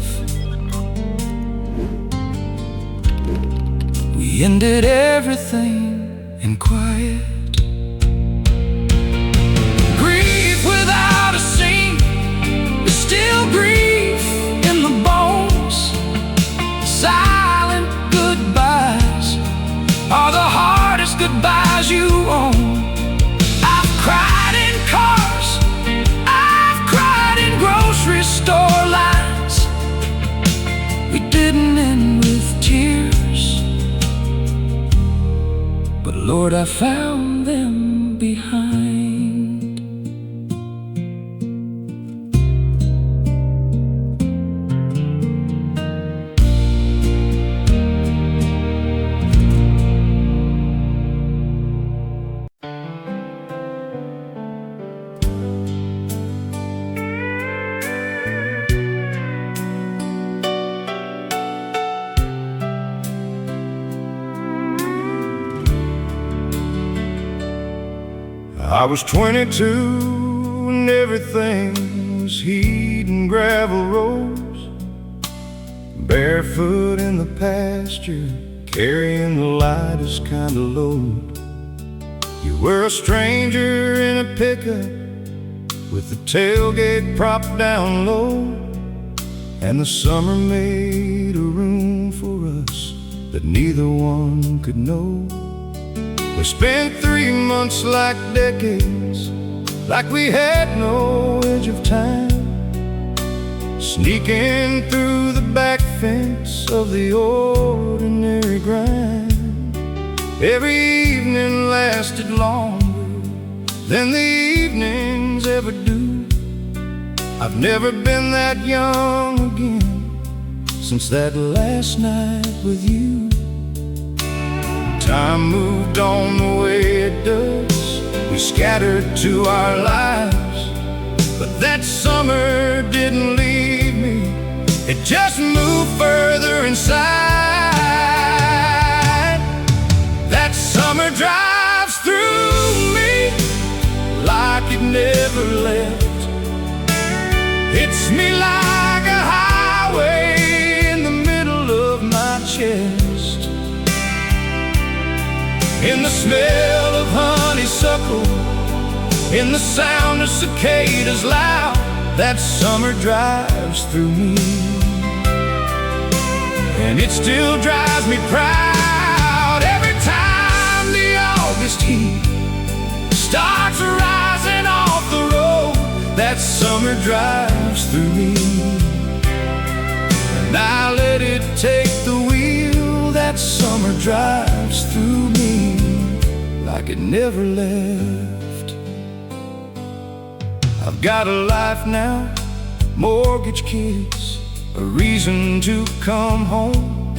Speaker 1: We ended everything in quiet. Grief without a scene, but still grief in the bones. Silent goodbyes are the hardest goodbyes you own. I've cried in cars, I've cried in grocery store lines. We didn't end with tears, but Lord, I found them behind. I was 22 and everything was heat and gravel roads, barefoot in the pasture, carrying the lightest kind of load. You were a stranger in a pickup with the tailgate propped down low, and the summer made a room for us that neither one could know. We spent 3 months like decades, like we had no edge of time, sneaking through the back fence of the ordinary grind. Every evening lasted longer than the evenings ever do. I've never been that young again since that last night with you. Time moved on the way it does, we scattered to our lives, but that summer didn't leave me, it just moved further inside. That summer drives through me like it never left, hits me like a highway in the middle of my chest. In the smell of honeysuckle, in the sound of cicadas loud, that summer drives through me. And it still drives me proud every time the August heat starts rising off the road. That summer drives through me, and I let it take the wheel. That summer drives through me like it never left. I've got a life now, mortgage, kids, a reason to come home.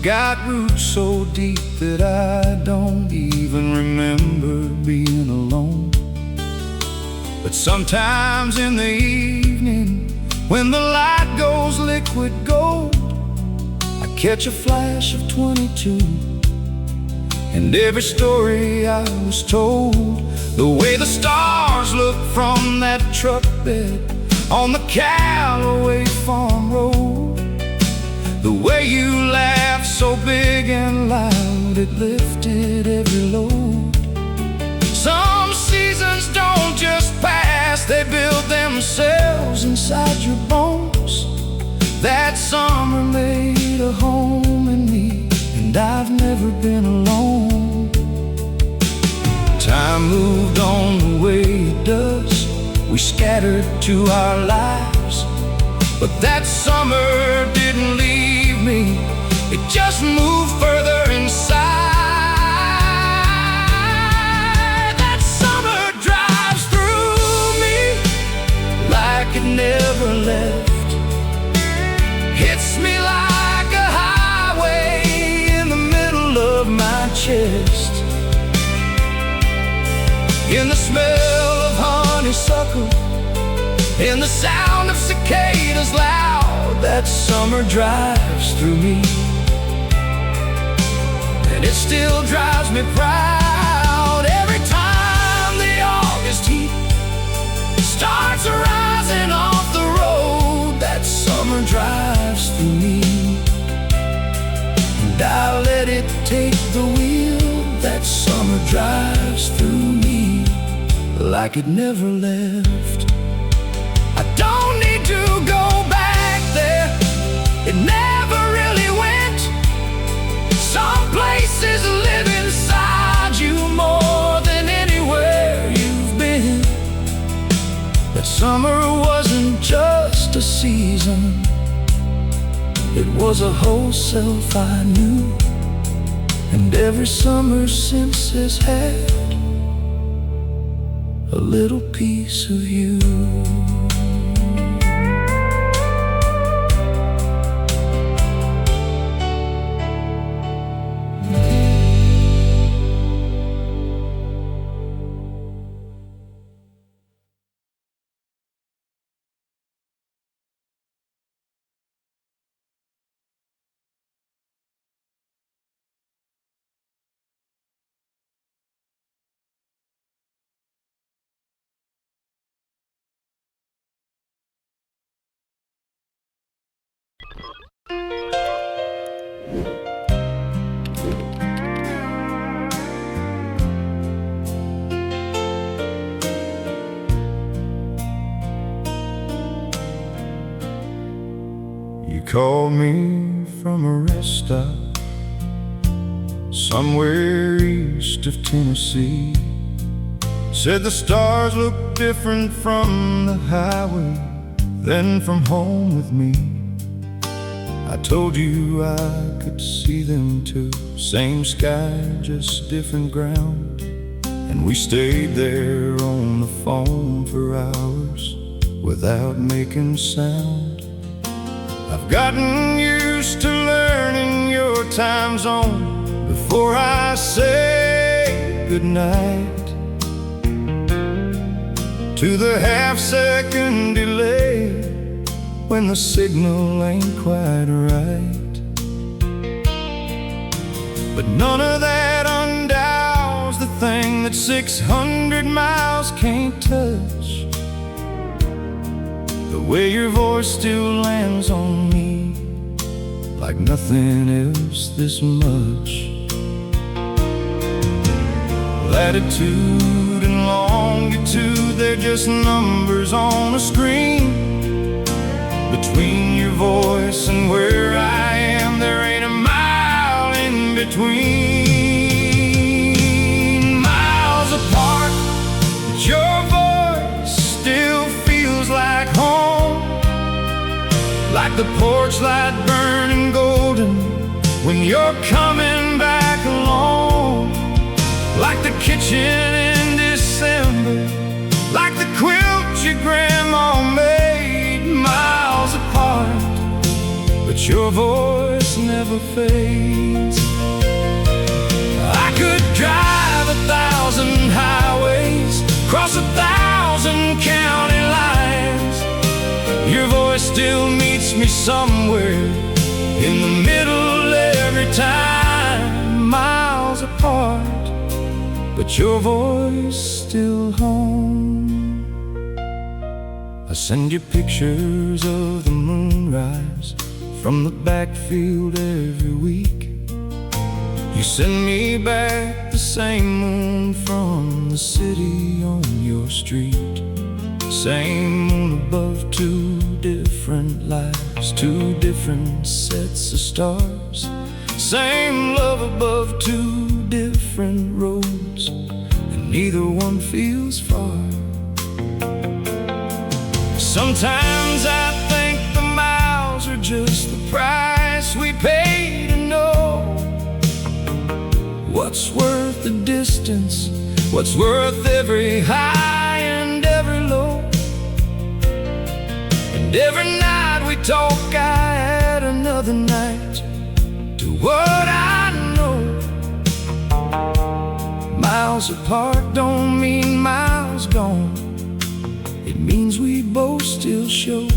Speaker 1: Got roots so deep that I don't even remember being alone. But sometimes in the evening, when the light goes liquid gold, I catch a flash of 22, and every story I was told, the way the stars look from that truck bed on the Callaway Farm Road, the way you laughed so big and loud, it lifted every load. Some seasons don't just pass, they build themselves inside your bones. That summer made a home in me, and I've never been alone. Time moved on the way it does, we scattered to our lives, but that summer didn't leave me, it just moved further inside. That summer drives through me like it never left, hits me like a highway in the middle of my chest. In the smell of honeysuckle, in the sound of cicadas loud, that summer drives through me, and it still drives me proud. Every time the August heat starts rising off the road, that summer drives through me, and I let it take the wheel. That summer drives through me like it never left. I don't need to go back there, it never really went. Some places live inside you more than anywhere you've been. That summer wasn't just a season, it was a whole self I knew, and every summer since has had a little piece of you. You called me from a rest stop somewhere east of Tennessee. Said the stars look different from the highway than from home with me. I told you I could see them too, same sky, just different ground. And we stayed there on the phone for hours without making sound. I've gotten used to learning your time zone before I say goodnight, to the half-second delay when the signal ain't quite right. But none of that undoubts the thing that 600 miles can't touch, the way your voice still lands on me like nothing else this much. Latitude and longitude, they're just numbers on a screen. Between your voice and where I am, there ain't a mile in between. Miles apart, but your voice still feels like home, like the porch light burning golden when you're coming back alone, like the kitchen in December, like the quilt your grandma made. Miles apart, your voice never fades. I could drive 1,000 highways, cross 1,000 county lines. Your voice still meets me somewhere in the middle every time. Miles apart, but your voice still home. I send you pictures of the moonrise from the backfield every week. You send me back the same moon from the city on your street. Same moon above two different lives, two different sets of stars. Same love above two different roads, and neither one feels far. Sometimes I think the miles are just the price we pay to know what's worth the distance, what's worth every high and every low. And every night we talk, I add another night to what I know. Miles apart don't mean miles gone. It means we both still show.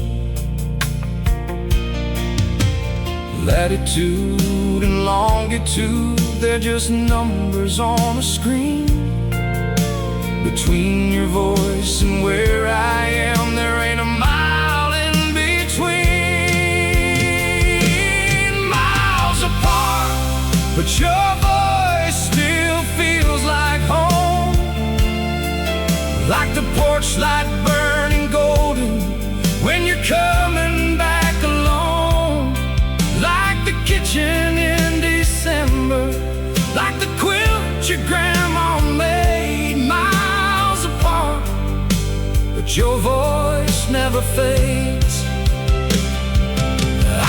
Speaker 1: Latitude and longitude, they're just numbers on a screen. Between your voice and where I am, there ain't a mile in between. Miles apart, but your voice still feels like home. Like the porch light burning golden when you're coming back alone. Like the kitchen in December, like the quilt your grandma made. Miles apart, but your voice never fades.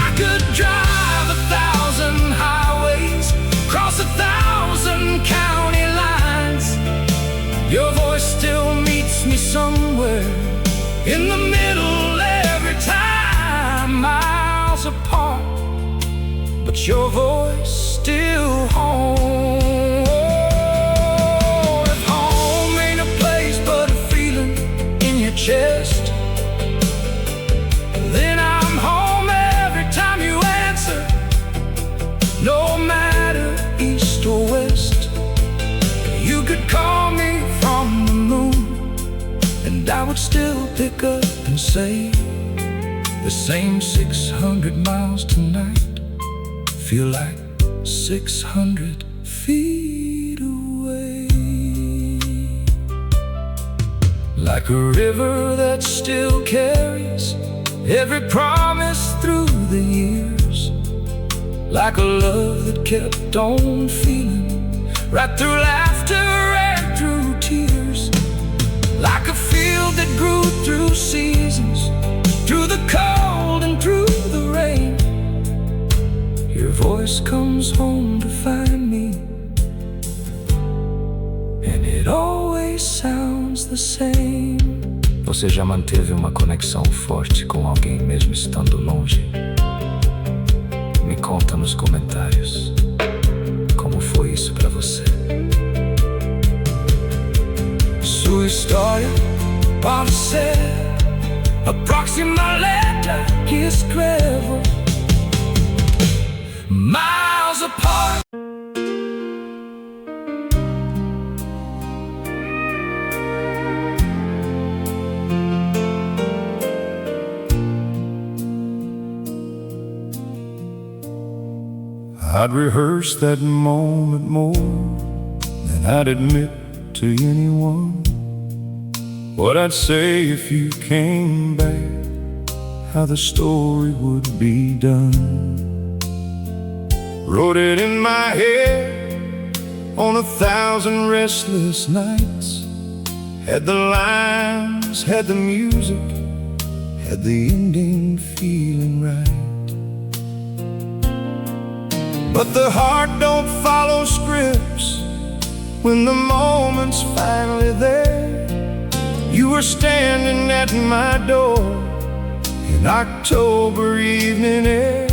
Speaker 1: I could drive 1,000 highways, cross 1,000 county lines. Your voice still meets me somewhere in the middle every time. Miles apart, but your voice still home. If home ain't a place but a feeling in your chest, then I'm home every time you answer. No matter east or west, you could call me from the moon, and I would still pick up and say, the same 600 miles tonight feel like 600 feet away. Like a river that still carries every promise through the years. Like a love that kept on feeling right through laughter and through tears. Like a field that grew through seasons, through the cold and through the rain. Your voice comes home to find me, and it always sounds the same. Você já manteve uma conexão forte com alguém mesmo estando longe? Me conta nos comentários como foi isso pra você. Sua história pode ser a próxima letra que escrevo. Miles apart. I'd rehearse that moment more than I'd admit to anyone. What I'd say if you came back, how the story would be done. Wrote it in my head on 1,000 restless nights. Had the lines, had the music, had the ending feeling right. But the heart don't follow scripts. When the moment's finally there, you were standing at my door in October evening air.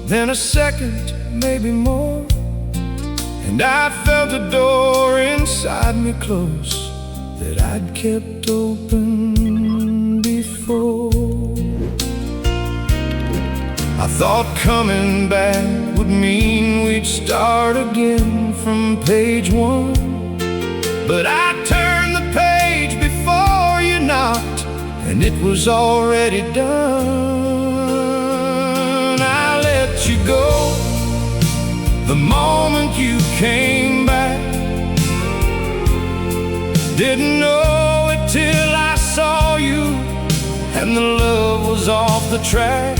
Speaker 1: then a second, maybe more, and I felt a door inside me close that I'd kept open before. I thought coming back would mean we'd start again from page one, but I turned the page before you knocked, and it was already done. I let you go the moment you came back. Didn't know it till I saw you, and the love was off the track.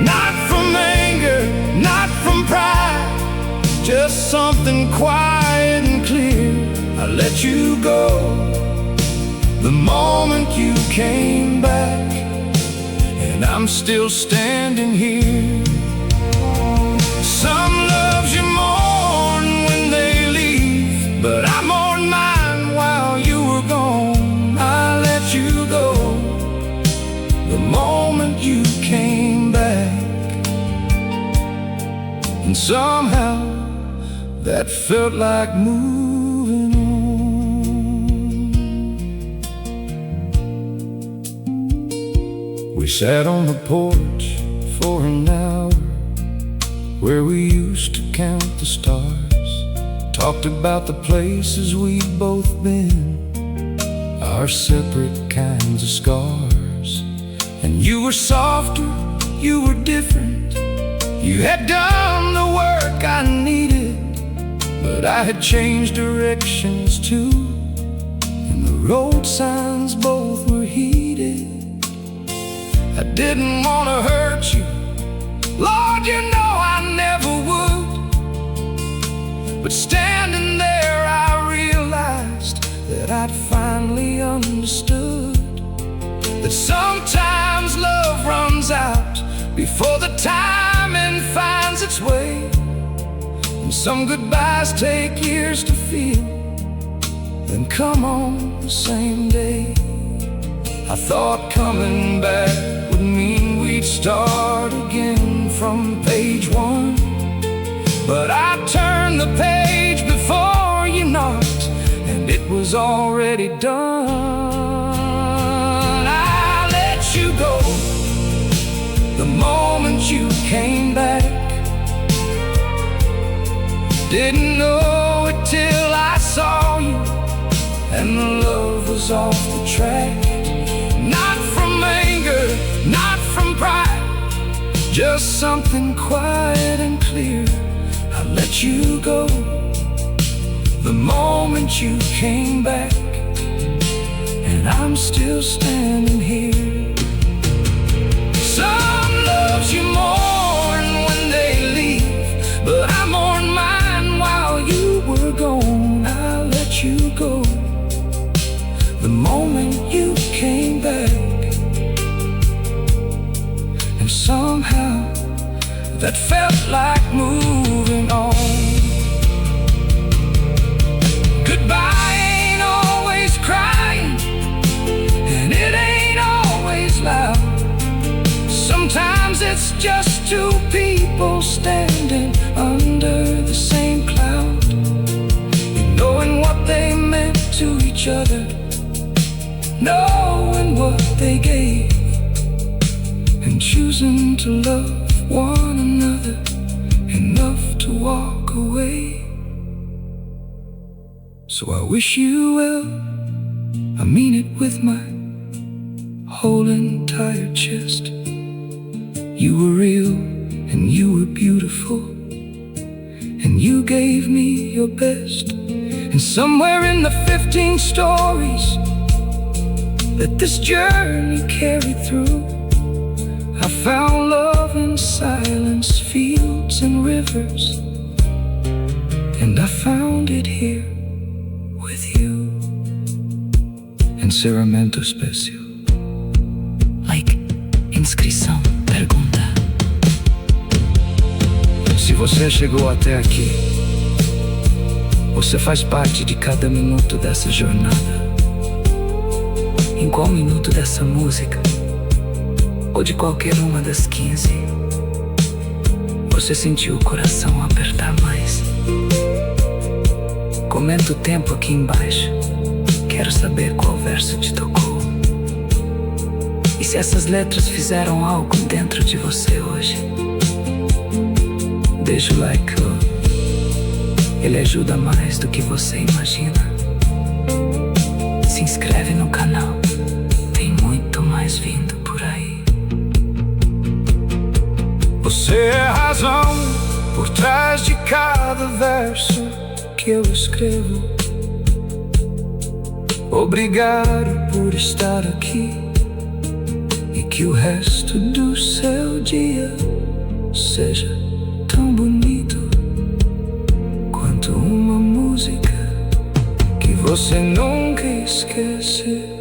Speaker 1: Not from anger, not from pride, just something quiet and clear. I let you go the moment you came back, and I'm still standing here. Some loves you mourn when they leave, but I mourned mine while you were gone. I let you go the moment you came back, and somehow that felt like moving on. We sat on the porch for an hour, where we used to count the stars, talked about the places we'd both been, our separate kinds of scars. And you were softer, you were different, you had done the work I needed, but I had changed directions too, and the road signs both were heated. I didn't want to hurt you, Lord, you know I never would, but standing there I realized that I'd finally understood that sometimes love runs out before the timing finds its way, and some goodbyes take years to feel, then come on the same day. I thought coming back would mean we'd start again from page one, but I turned the page before you knocked, and it was already done. I let you go the moment you came back. Didn't know it till I saw you, and the love was off the track. Not from anger, not from pride, just something quiet and clear. I let you go the moment you came back, and I'm still standing here. Some loves you mourn when they leave, but I mourned mine while you were gone. I let you go the moment you came back, and somehow that felt like moving on. Goodbye ain't always crying, and it ain't always loud. Sometimes it's just two people standing under the same cloud, knowing what they meant to each other, knowing what they gave, and choosing to love one another enough to walk away. So I wish you well, I mean it with my whole entire chest. You were real and you were beautiful, and you gave me your best. And somewhere in the 15 stories that this journey carried through, I found love in silence, fields and rivers, and I found it here with you. Encerramento especial,
Speaker 2: like inscrição, pergunta.
Speaker 1: Se você chegou até aqui, você faz parte de cada minuto dessa jornada.
Speaker 2: Em qual minuto dessa música, ou de qualquer uma das 15, você sentiu o coração apertar mais. Comenta o tempo aqui embaixo. Quero saber qual verso te tocou. E se essas letras fizeram algo dentro de você hoje. Deixa o like, ele ajuda mais do que você imagina. Se inscreve no canal, tem muito mais vindo por aí.
Speaker 1: Você é a razão por trás de cada verso que eu escrevo. Obrigado por estar aqui, e que o resto do seu dia seja tão bonito quanto uma música que você nunca esquece.